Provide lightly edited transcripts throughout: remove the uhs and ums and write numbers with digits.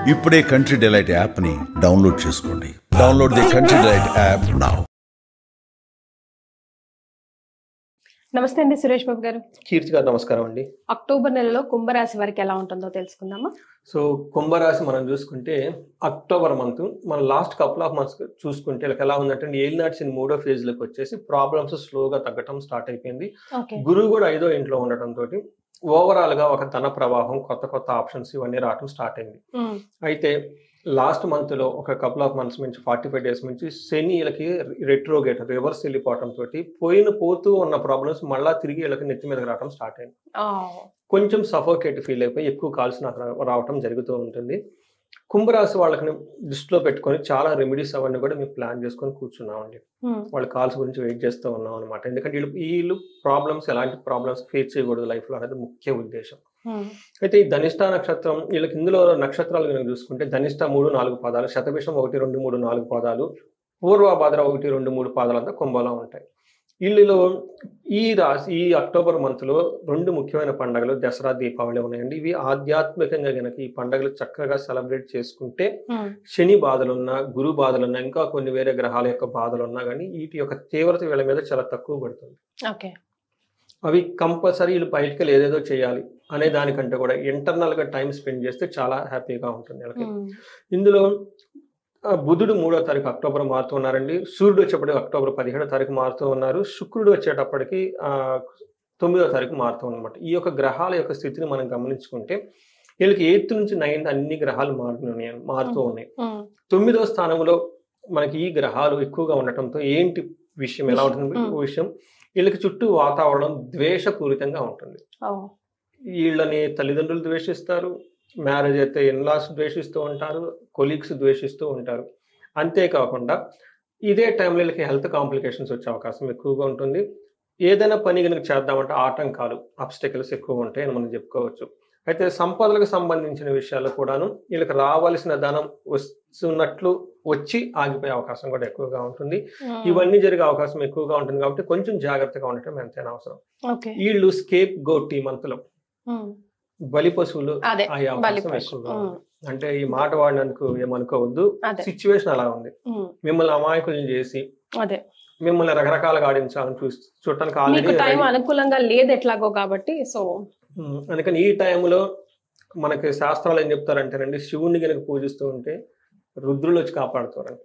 ఇప్పుడే country delight యాప్ని download చేసుకోండి. Download the country delight app now. నమస్తే అండి సురేష్ బాబు గారు. కీర్తి గారు నమస్కారం అండి. అక్టోబర్ నెలలో కుంభరాశి వారికి ఎలా ఉంటుందో తెలుసుకుందామా? సో కుంభరాశి మనం చూసుకుంటే అక్టోబర్ మంత్ మన లాస్ట్ కపుల్ ఆఫ్ మంత్స్ చూసుకుంటే ఎలా ఉందంటే ఏలినాటి మూడో ఫేజ్ లోకి వచ్చేసి ప్రాబ్లమ్స్ స్లోగా తగ్గటం స్టార్ట్ అయిపోయింది. గురువు కూడా 5వ ఇంట్లో ఉండటం తోటి ఓవరాల్ గా ఒక ధన ప్రవాహం, కొత్త కొత్త ఆప్షన్స్ ఇవన్నీ రావడం స్టార్ట్ అయింది. అయితే లాస్ట్ మంత్ లో ఒక కపుల్ ఆఫ్ మంత్స్ నుంచి 45 డేస్ నుంచి శని వీళ్ళకి రెట్రోగేట్ రివర్స్ వెళ్ళిపోవడం తోటి పోతూ ఉన్న ప్రాబ్లమ్స్ మళ్ళా తిరిగి వీళ్ళకి నెత్తి మీద రావడం స్టార్ట్ అయింది. కొంచెం సఫోకేట్ ఫీల్ అయిపోయి ఎక్కువ కాల్స్ నాకు రావటం జరుగుతూ ఉంటుంది. కుంభరాశి వాళ్ళకి దృష్టిలో పెట్టుకొని చాలా రెమెడీస్ అవన్నీ కూడా మేము ప్లాన్ చేసుకొని కూర్చున్నామండి. వాళ్ళ కాల్స్ గురించి వెయిట్ చేస్తూ ఉన్నాం అనమాట. ఎందుకంటే వీళ్ళు ప్రాబ్లమ్స్, ఎలాంటి ప్రాబ్లమ్స్ ఫేస్ చేయకూడదు లైఫ్ లో అనేది ముఖ్య ఉద్దేశం. అయితే ఈ ధనిష్ట నక్షత్రం వీళ్ళకి ఇందులో నక్షత్రాలు కనుక చూసుకుంటే ధనిష్ట 3, 4 పాదాలు, శతభిషం 1, 2, 3, 4 పాదాలు, పూర్వభాద్ర 1, 2, 3 పాదాలంతా కుంభంలో ఉంటాయి. వీళ్ళలో ఈ అక్టోబర్ మంత్ లో 2 ముఖ్యమైన పండుగలు దసరా, దీపావళి ఉన్నాయండి. ఇవి ఆధ్యాత్మికంగా గనక ఈ పండుగలు చక్కగా సెలబ్రేట్ చేసుకుంటే శని బాధలున్నా, గురు బాధలున్నా, ఇంకా కొన్ని వేరే గ్రహాల యొక్క బాధలున్నా కానీ వీటి యొక్క తీవ్రత వీళ్ళ మీద చాలా తక్కువ పడుతుంది. అవి కంపల్సరీ వీళ్ళు బయటకు ఏదేదో చేయాలి అనే దానికంటే కూడా ఇంటర్నల్ గా టైం స్పెండ్ చేస్తే చాలా హ్యాపీగా ఉంటుంది వీళ్ళకి. ఇందులో బుధుడు 3వ తారీఖు అక్టోబర్ మారుతూ ఉన్నారండి. సూర్యుడు వచ్చేప్పటికి అక్టోబర్ 17వ తారీఖు మారుతూ ఉన్నారు. శుక్రుడు వచ్చేటప్పటికి 9వ తారీఖు మారుతూ ఉన్నమాట. ఈ యొక్క గ్రహాల యొక్క స్థితిని మనం గమనించుకుంటే వీళ్ళకి 8th నుంచి 9th అన్ని గ్రహాలు మారుతూ ఉన్నాయి. 9వ స్థానంలో మనకి ఈ గ్రహాలు ఎక్కువగా ఉండటంతో ఏంటి విషయం ఎలా ఉంటుంది విషయం, వీళ్ళకి చుట్టూ వాతావరణం ద్వేషపూరితంగా ఉంటుంది. వీళ్ళని తల్లిదండ్రులు ద్వేషిస్తారు, మ్యారేజ్ అయితే ఇన్లాస్ ద్వేషిస్తూ ఉంటారు, కొలీగ్స్ ద్వేషిస్తూ ఉంటారు. అంతేకాకుండా ఇదే టైంలో వీళ్ళకి హెల్త్ కాంప్లికేషన్స్ వచ్చే అవకాశం ఎక్కువగా ఉంటుంది. ఏదైనా పని కనుక చేద్దామంటే ఆటంకాలు, అబ్స్టకిల్స్ ఎక్కువ ఉంటాయి అని మనం చెప్పుకోవచ్చు. అయితే సంపదలకు సంబంధించిన విషయాల్లో కూడాను వీళ్ళకి రావాల్సిన ధనం వస్తున్నట్లు వచ్చి ఆగిపోయే అవకాశం కూడా ఎక్కువగా ఉంటుంది. ఇవన్నీ జరిగే అవకాశం ఎక్కువగా ఉంటుంది కాబట్టి కొంచెం జాగ్రత్తగా ఉండటం ఎంతైనా అవసరం. వీళ్ళు స్కేప్ గోట్ ఈ మంత్ లో బలి పశువులు అయ్యే అవకాశం ఎక్కువగా ఉంది. అంటే ఈ మాట వాడినందుకు ఏమనుకోవద్దు, సిచ్యువేషన్ అలా ఉంది. మిమ్మల్ని అమాయకులను చేసి మిమ్మల్ని రకరకాలుగా ఆడించాలని చూడటానికి ఆల్రెడీ అనుకూలంగా లేదు ఎట్లాగో కాబట్టి. సో అందుకని ఈ టైంలో మనకి శాస్త్రాలు ఏం చెప్తారంటేనండి, శివుణ్ణి కనుక పూజిస్తూ ఉంటే రుద్రులు వచ్చి కాపాడుతారంట.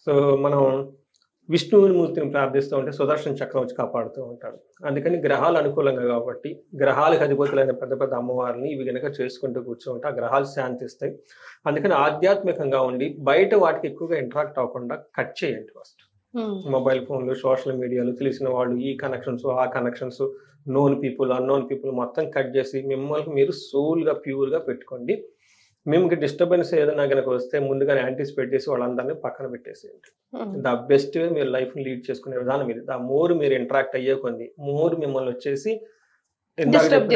సో మనం విష్ణువుని మూర్తిని ప్రార్థిస్తూ ఉంటే సుదర్శన చక్రం వచ్చి కాపాడుతూ ఉంటాడు. అందుకని గ్రహాలు అనుకూలంగా కాబట్టి గ్రహాలకు అధిపతులైన పెద్ద పెద్ద అమ్మవారిని ఇవి కనుక చేసుకుంటూ కూర్చోంటే ఆ గ్రహాలు శాంతిస్తాయి. అందుకని ఆధ్యాత్మికంగా ఉండి బయట వాటికి ఎక్కువగా ఇంటరాక్ట్ అవ్వకుండా కట్ చేయండి. ఫస్ట్ మొబైల్ ఫోన్లు, సోషల్ మీడియాలు, తెలిసిన వాళ్ళు, ఈ కనెక్షన్స్, ఆ connections, known people, unknown people మొత్తం కట్ చేసి మిమ్మల్ని మీరు సోల్గా ప్యూర్గా పెట్టుకోండి. మీకు డిస్టర్బెన్స్ ఏదైనా కనుక వస్తే ముందుగానే యాంటిసిపేట్ చేసి వాళ్ళందరినీ పక్కన పెట్టేసేయండి. ద బెస్ట్ వే మీరు లైఫ్ ని లీడ్ చేసుకునే విధానం ఇది. ద మోర్ మీరు ఇంటరాక్ట్ అయ్యే కొంది మోర్ మిమ్మల్ని వచ్చేసి డిస్టర్బ్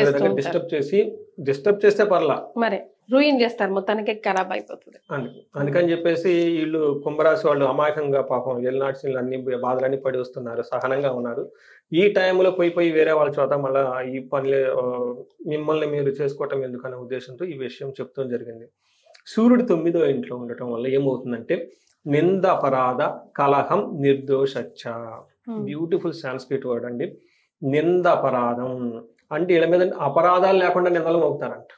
చేస్తే పర్లా రూయిన్ చేస్తారు, మొత్తానికి ఖరాబ్ అయిపోతుంది. అందుకని చెప్పేసి వీళ్ళు కుంభరాశి వాళ్ళు అమాయకంగా పాపం ఎల్నాటి అన్ని బాధలన్నీ పడి వస్తున్నారు, సహనంగా ఉన్నారు. ఈ టైంలో పోయి వేరే వాళ్ళ చోట మళ్ళీ ఈ పనులు మిమ్మల్ని మీరు చేసుకోవటం ఎందుకనే ఉద్దేశంతో ఈ విషయం చెప్తాం జరిగింది. సూర్యుడు 9వ ఇంట్లో ఉండటం వల్ల ఏమవుతుందంటే నింద, అపరాధ, కలహం, నిర్దోషచ్చ. బ్యూటిఫుల్ సాంస్క్రిట్ వర్డ్ అండి. నింద, అపరాధం అంటే వీళ్ళ మీద అపరాధాలు లేకుండా నిందలు మోగుతారంట.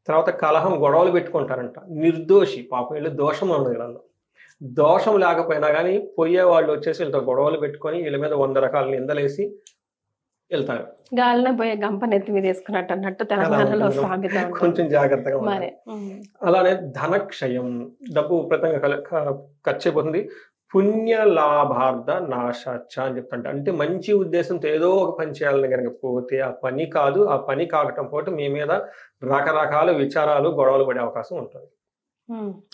తర్వాత కలహం, గొడవలు పెట్టుకుంటారంట. నిర్దోషి పాపం వీళ్ళు దోషం ఉన్నది. వీళ్ళలో దోషం లేకపోయినా కానీ పోయే వాళ్ళు వచ్చేసి వీళ్ళతో గొడవలు పెట్టుకొని వీళ్ళ మీద 100 రకాల నిందలేసి వెళ్తారు. గాలిన పోయే గంప నెత్తి మీద వేసుకున్నట్టు అన్నట్టు తెలంగాణలో కొంచెం జాగ్రత్తగా ఉండాలి. అలానే ధనక్షయం, డబ్బు విపరీతంగా ఖర్చు అయిపోతుంది. పుణ్య లాభార్థ నాశాచ అని చెప్తాంట. అంటే మంచి ఉద్దేశంతో ఏదో ఒక పని చేయాలని కనుక పోతే ఆ పని కాదు, ఆ పని కాకటం పోతే మీ మీద రకరకాల విచారాలు, గొడవలు పడే అవకాశం ఉంటుంది.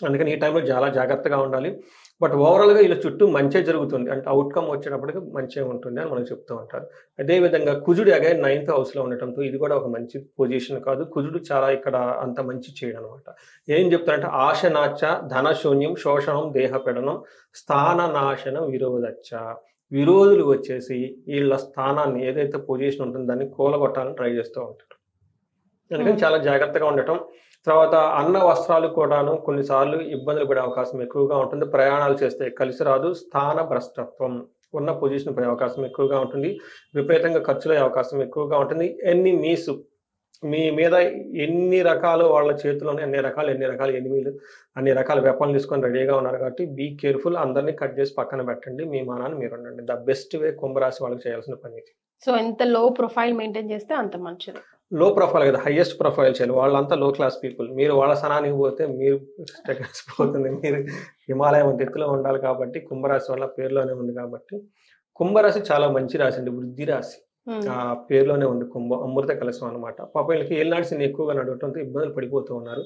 అందుకని ఈ టైంలో చాలా జాగ్రత్తగా ఉండాలి. బట్ ఓవరాల్ గా ఇలా చుట్టూ మంచి జరుగుతుంది, అంటే అవుట్కమ్ వచ్చేటప్పటికి మంచిగా ఉంటుంది అని మనం చెప్తూ ఉంటారు. అదేవిధంగా కుజుడు అగైన్ 9th హౌస్ లో ఉండటంతో ఇది కూడా ఒక మంచి పొజిషన్ కాదు. కుజుడు చాలా ఇక్కడ అంత మంచి చేయడం అనమాట. ఏం చెప్తారంటే ఆశనాచ, ధనశూన్యం, శోషణం, దేహపెడనం, స్థాన నాశనం, విరోధచ్చ. విరోధులు వచ్చేసి వీళ్ళ స్థానాన్ని ఏదైతే పొజిషన్ ఉంటుందో దాన్ని కూలగొట్టాలని ట్రై చేస్తూ ఉంటారు. అందుకని చాలా జాగ్రత్తగా ఉండటం. తర్వాత అన్న వస్త్రాలు కూడాను కొన్నిసార్లు ఇబ్బందులు పడే అవకాశం ఎక్కువగా ఉంటుంది. ప్రయాణాలు చేస్తే కలిసి రాదు. స్థాన భ్రష్టత్వం, ఉన్న పొజిషన్ పోయే అవకాశం ఎక్కువగా ఉంటుంది. విపరీతంగా ఖర్చులయ్యే అవకాశం ఎక్కువగా ఉంటుంది. ఎనిమీస్, మీ మీద ఎన్ని రకాలు వాళ్ళ చేతిలోనే ఎన్ని రకాల ఎనిమీలు, అన్ని రకాల వెపన్లు తీసుకొని రెడీగా ఉన్నారు కాబట్టి బీ కేర్ఫుల్. అందరినీ కట్ చేసి పక్కన పెట్టండి. మీ మానాన్ని మీరు ఉండండి. ద బెస్ట్ వే కుంభరాశి వాళ్ళకి చేయాల్సిన పని ఇది. సో ఎంత లో ప్రొఫైల్ మెయింటైన్ చేస్తే అంత మంచిది. లో ప్రొఫైల్ కదా, హైయెస్ట్ ప్రొఫైల్ చేయాలి. వాళ్ళంతా లో క్లాస్ పీపుల్. మీరు వాళ్ళ స్థానానికి పోతే మీరు పోతుంది. మీరు హిమాలయం అంత ఎత్తులో ఉండాలి కాబట్టి కుంభరాశి వాళ్ళ పేరులోనే ఉంది కాబట్టి. కుంభరాశి చాలా మంచి రాశి అండి, వృద్ధి రాశి. ఆ పేరులోనే ఉంది కుంభం, అమృత కలశం అనమాట. పాపం వీళ్ళకి ఏళ్ళనాటి శని ఎక్కువగా నడవటంతో ఇబ్బందులు పడిపోతూ ఉన్నారు.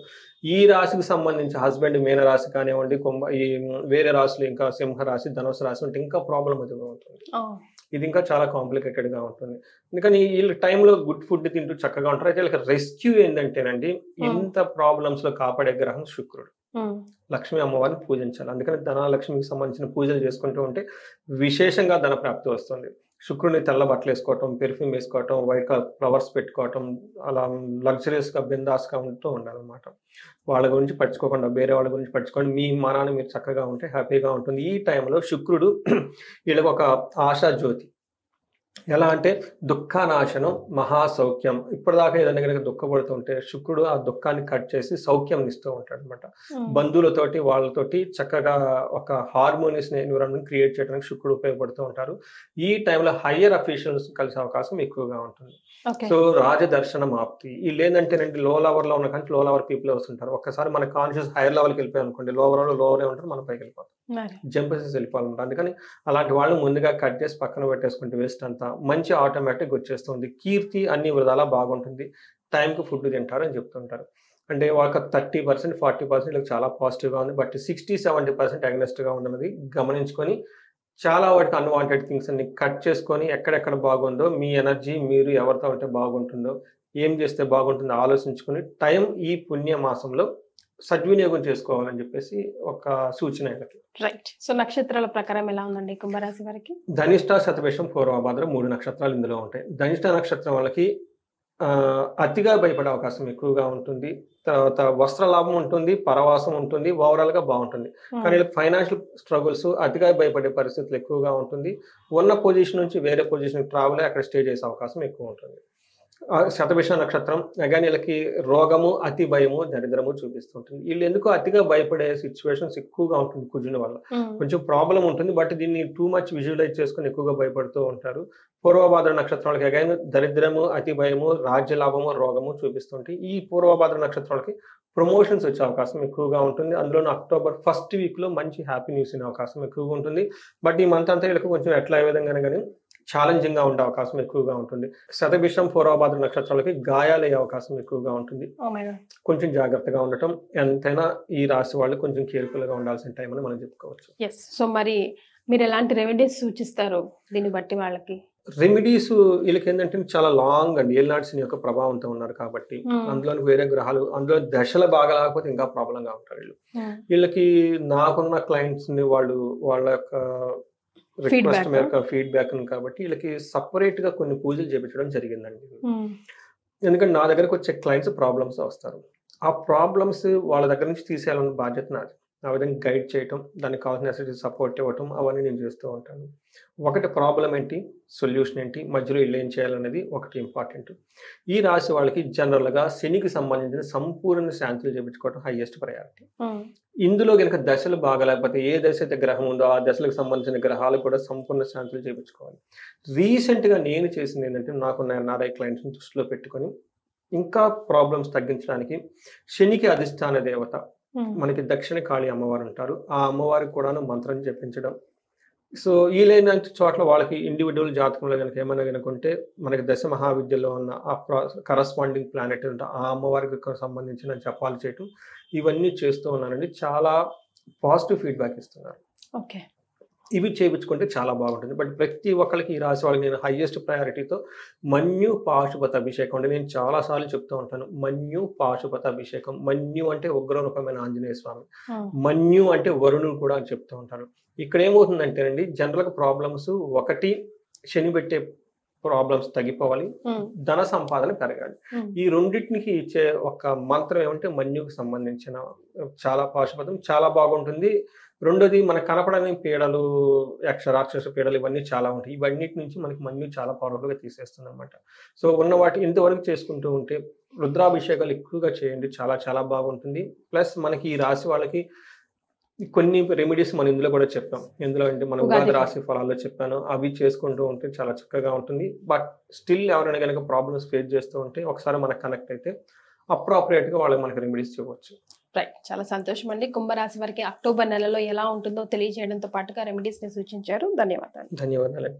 ఈ రాశికి సంబంధించి హస్బెండ్ మీన రాశి కానివ్వండి, ఈ వేరే రాశులు ఇంకా సింహ రాశి, ధనుసు రాశి ఉంటే ఇంకా ప్రాబ్లం అదిగా ఉంటుంది. ఇది ఇంకా చాలా కాంప్లికేటెడ్ గా ఉంటుంది. అందుకని వీళ్ళ టైంలో గుడ్ ఫుడ్ తింటూ చక్కగా ఉంటారు. అయితే వీళ్ళకి రెస్క్యూ ఏంటంటేనండి, ఇంత ప్రాబ్లమ్స్ లో కాపాడే గ్రహం శుక్రుడు. లక్ష్మీ అమ్మవారిని పూజించాలి. అందుకని ధనలక్ష్మికి సంబంధించిన పూజలు చేసుకుంటూ ఉంటే విశేషంగా ధన ప్రాప్తి వస్తుంది. శుక్రుడిని తెల్ల బట్టలు వేసుకోవటం, పెర్ఫ్యూమ్ వేసుకోవటం, వైట్ కలర్ ఫ్లవర్స్ పెట్టుకోవటం, అలా లగ్జరీస్గా బిందాస్గా ఉంటూ ఉండాలన్నమాట. వాళ్ళ గురించి పట్టించుకోకుండా వేరే వాళ్ళ గురించి పట్టించుకోండి. మీ మనాన్ని మీరు చక్కగా ఉంటే హ్యాపీగా ఉంటుంది. ఈ టైంలో శుక్రుడు వీళ్ళకి ఒక ఆశా జ్యోతి. ఎలా అంటే దుఃఖనాశనం, మహాసౌఖ్యం. ఇప్పటిదాకా ఏదైనా కనుక దుఃఖపడుతుంటే శుక్రుడు ఆ దుఃఖాన్ని కట్ చేసి సౌఖ్యం ఇస్తూ ఉంటాడు అనమాట. బంధువులతోటి వాళ్ళతోటి చక్కగా ఒక హార్మోనియస్ ఎన్విరాన్మెంట్ క్రియేట్ చేయడానికి శుక్రుడు ఉపయోగపడుతూ ఉంటారు. ఈ టైంలో హయ్యర్ అఫీషియల్స్ కలిసే అవకాశం ఎక్కువగా ఉంటుంది. సో రాజదర్శనం ఆప్తి. వీళ్ళు ఏంటంటేనండి, లో లెవెల్ లో ఉన్న కానీ లో లెవెల్ పీపుల్ వస్తుంటారు. ఒక్కసారి మన కాన్షియస్ హైయర్ లెవెల్కి వెళ్ళిపోయాం అనుకోండి, లోవర్ ఉంటారు, మన పైకి వెళ్ళిపోతాం, జంప్ చేసి వెళ్ళిపోవాలన్నమాట. అందుకని అలాంటి వాళ్ళు ముందుగా కట్ చేసి పక్కన పెట్టేసుకుంటే వేస్ట్ అంతా మంచి ఆటోమేటిక్ వచ్చేస్తుంది. కీర్తి అన్ని విధాలా బాగుంటుంది. టైంకి ఫుడ్ తింటారు అని చెప్తుంటారు. అంటే ఒక 30%, 40% చాలా పాజిటివ్గా ఉంది. బట్ 60-70% అగ్నెస్ట్గా ఉన్నది గమనించుకొని చాలా వాటికి అన్వాంటెడ్ థింగ్స్ అన్ని కట్ చేసుకొని ఎక్కడెక్కడ బాగుందో, మీ ఎనర్జీ మీరు ఎవరితో ఉంటే బాగుంటుందో, ఏం చేస్తే బాగుంటుందో ఆలోచించుకొని టైం ఈ పుణ్య మాసంలో సద్వినియోగం చేసుకోవాలని చెప్పేసి ఒక సూచన. రైట్. సో నక్షత్రాల ప్రకారం ఎలా ఉందండి కుంభరాశి వారికి? ధనిష్ట, శతభిషం, పూర్వభాద్ర 3 నక్షత్రాలు ఇందులో ఉంటాయి. ధనిష్ట నక్షత్రం వాళ్ళకి అతిగా భయపడే అవకాశం ఎక్కువగా ఉంటుంది. తర్వాత వస్త్ర లాభం ఉంటుంది, పరవాసం ఉంటుంది, ఓవరాల్ గా బాగుంటుంది. కానీ ఫైనాన్షియల్ స్ట్రగుల్స్, అతిగా భయపడే పరిస్థితులు ఎక్కువగా ఉంటుంది. ఉన్న పొజిషన్ నుంచి వేరే పొజిషన్ ట్రావెల్ అక్కడ స్టే చేసే అవకాశం ఎక్కువ ఉంటుంది. శతభిష నక్షత్రం అగాని వీళ్ళకి రోగము, అతి భయము, దరిద్రము చూపిస్తుంటుంది. వీళ్ళు ఎందుకు అతిగా భయపడే సిచ్యువేషన్స్ ఎక్కువగా ఉంటుంది కుజుని వల్ల. కొంచెం ప్రాబ్లం ఉంటుంది, బట్ దీన్ని టూ మచ్ విజువలైజ్ చేసుకుని ఎక్కువగా భయపడుతూ ఉంటారు. పూర్వభాద్ర నక్షత్రాలకి అగాని దరిద్రము, అతి భయము, రాజ్య లాభము, రోగము చూపిస్తుంటాయి. ఈ పూర్వభాద్ర నక్షత్రాలకి ప్రమోషన్స్ వచ్చే అవకాశం ఎక్కువగా ఉంటుంది. అందులో అక్టోబర్ 1st వీక్ లో మంచి హ్యాపీ న్యూస్ అనే అవకాశం ఎక్కువగా ఉంటుంది. బట్ ఈ మంత్ అంతా వీళ్ళకి కొంచెం ఎట్లా ఏ విధంగా కానీ ఛాలెంజింగ్ గా ఉండే అవకాశం ఎక్కువగా ఉంటుంది. శతభిషం, పూర్వభాద్ర నక్షత్రాలకి గాయాలయ్యే అవకాశం ఎక్కువగా ఉంటుంది. కొంచెం జాగ్రత్తగా ఉండటం, ఎంతైనా ఈ రాశి వాళ్ళు కొంచెం కేర్ఫుల్ గా ఉండాల్సిన టైం అని మనం చెప్పుకోవచ్చు. సో మరి మీరు ఎలాంటి రెమెడీస్ సూచిస్తారు దీన్ని బట్టి వాళ్ళకి? రెమెడీస్ వీళ్ళకి ఏంటంటే చాలా లాంగ్ అండి, ఏళ్ళనాటి శని యొక్క ప్రభావంతో ఉన్నారు కాబట్టి అందులోని వేరే గ్రహాలు, అందులో దశలు బాగా లేకపోతే ఇంకా ప్రాబ్లం గా ఉంటారు వీళ్ళు. వీళ్ళకి నాకున్న క్లయింట్స్ ని వాళ్ళ యొక్క రిక్వెస్ట్ మేరకు ఫీడ్బ్యాక్ కాబట్టి వీళ్ళకి సపరేట్ గా కొన్ని పూజలు చేయించడం జరిగిందండి. ఎందుకంటే నా దగ్గరకు వచ్చే క్లయింట్స్ ప్రాబ్లమ్స్ వస్తారు. ఆ ప్రాబ్లమ్స్ వాళ్ళ దగ్గర నుంచి తీసేయాలన్న బాధ్యత నాది. ఆ విధంగా గైడ్ చేయటం, దానికి కావాల్సిన సపోర్ట్ ఇవ్వటం, అవన్నీ నేను చేస్తూ ఉంటాను. ఒకటి ప్రాబ్లం ఏంటి, సొల్యూషన్ ఏంటి, మధ్యలో వీళ్ళు ఏం చేయాలనేది ఒకటి ఇంపార్టెంట్. ఈ రాశి వాళ్ళకి జనరల్గా శనికి సంబంధించిన సంపూర్ణ శాంతులు చేయించుకోవడం హైయెస్ట్ ప్రయారిటీ. ఇందులో కనుక దశలు బాగాలేకపోతే ఏ దశ అయితే గ్రహం ఉందో ఆ దశలకు సంబంధించిన గ్రహాలు కూడా సంపూర్ణ శాంతులు చేయించుకోవాలి. రీసెంట్గా నేను చేసింది ఏంటంటే, నాకున్న ఎన్ఆర్ఐ క్లయింట్స్ని దృష్టిలో పెట్టుకొని ఇంకా ప్రాబ్లమ్స్ తగ్గించడానికి శనికి అధిష్టాన దేవత మనకి దక్షిణ కాళీ అమ్మవారు ఉంటారు. ఆ అమ్మవారికి కూడా మంత్రం చెప్పించడం. సో వీలైన చోట్ల వాళ్ళకి ఇండివిజువల్ జాతకంలో కనుక ఏమైనా కనుకుంటే మనకి దశ మహావిద్యలో ఉన్న ఆ కరస్పాండింగ్ ప్లానెట్ ఉంటే ఆ అమ్మవారికి సంబంధించిన జపాలు చేయటం, ఇవన్నీ చేస్తూ ఉన్నానండి. చాలా పాజిటివ్ ఫీడ్బ్యాక్ ఇస్తున్నారు. ఓకే, ఇవి చేయించుకుంటే చాలా బాగుంటుంది. బట్ ప్రతి ఒక్కరికి ఈ రాశి వాళ్ళకి నేను హైయెస్ట్ ప్రయారిటీతో మన్యు పాశుపత అభిషేకం అంటే నేను చాలాసార్లు చెప్తూ ఉంటాను. మన్యు పాశుపత అభిషేకం. మన్యు అంటే ఉగ్ర రూపమైన ఆంజనేయ స్వామి, మన్యు అంటే వరుణుడు కూడా అని చెప్తూ ఉంటాను. ఇక్కడ ఏమవుతుందంటేనండి, జనరల్గా ప్రాబ్లమ్స్ ఒకటి శని పెట్టే ప్రాబ్లమ్స్ తగ్గిపోవాలి, ధన సంపాదన పెరగాలి. ఈ రెండింటికి ఇచ్చే ఒక మంత్రం ఏమంటే మన్యుకు సంబంధించిన చాలా పాశుపదం, చాలా బాగుంటుంది. రెండోది మనకు కనపడని పీడలు, రాక్షస పీడలు ఇవన్నీ చాలా ఉంటాయి. ఇవన్నిటి నుంచి మనకి మన్యు చాలా పవర్ఫుల్గా తీసేస్తుంది అనమాట. సో ఉన్న వాటి ఇంతవరకు చేసుకుంటూ ఉంటే రుద్రాభిషేకాలు ఎక్కువగా చేయండి, చాలా చాలా బాగుంటుంది. ప్లస్ మనకి ఈ రాశి వాళ్ళకి కొన్ని రెమెడీస్ మనం ఇందులో కూడా చెప్పాం. ఎందులో అంటే మనం ఉగాది రాశి ఫలాల్లో చెప్పాను, అవి చేసుకుంటూ ఉంటే చాలా చక్కగా ఉంటుంది. బట్ స్టిల్ ఎవరైనా కనుక ప్రాబ్లమ్స్ ఫేస్ చేస్తూ ఉంటే ఒకసారి మనకు కనెక్ట్ అయితే అప్రాప్రియేట్గా వాళ్ళకి మనకి రెమెడీస్ చూడవచ్చు. రైట్, చాలా సంతోషం అండి. కుంభరాశి వారికి అక్టోబర్ నెలలో ఎలా ఉంటుందో తెలియజేయడంతో పాటుగా రెమెడీస్ ని సూచించారు. ధన్యవాదాలు. ధన్యవాదాలండి.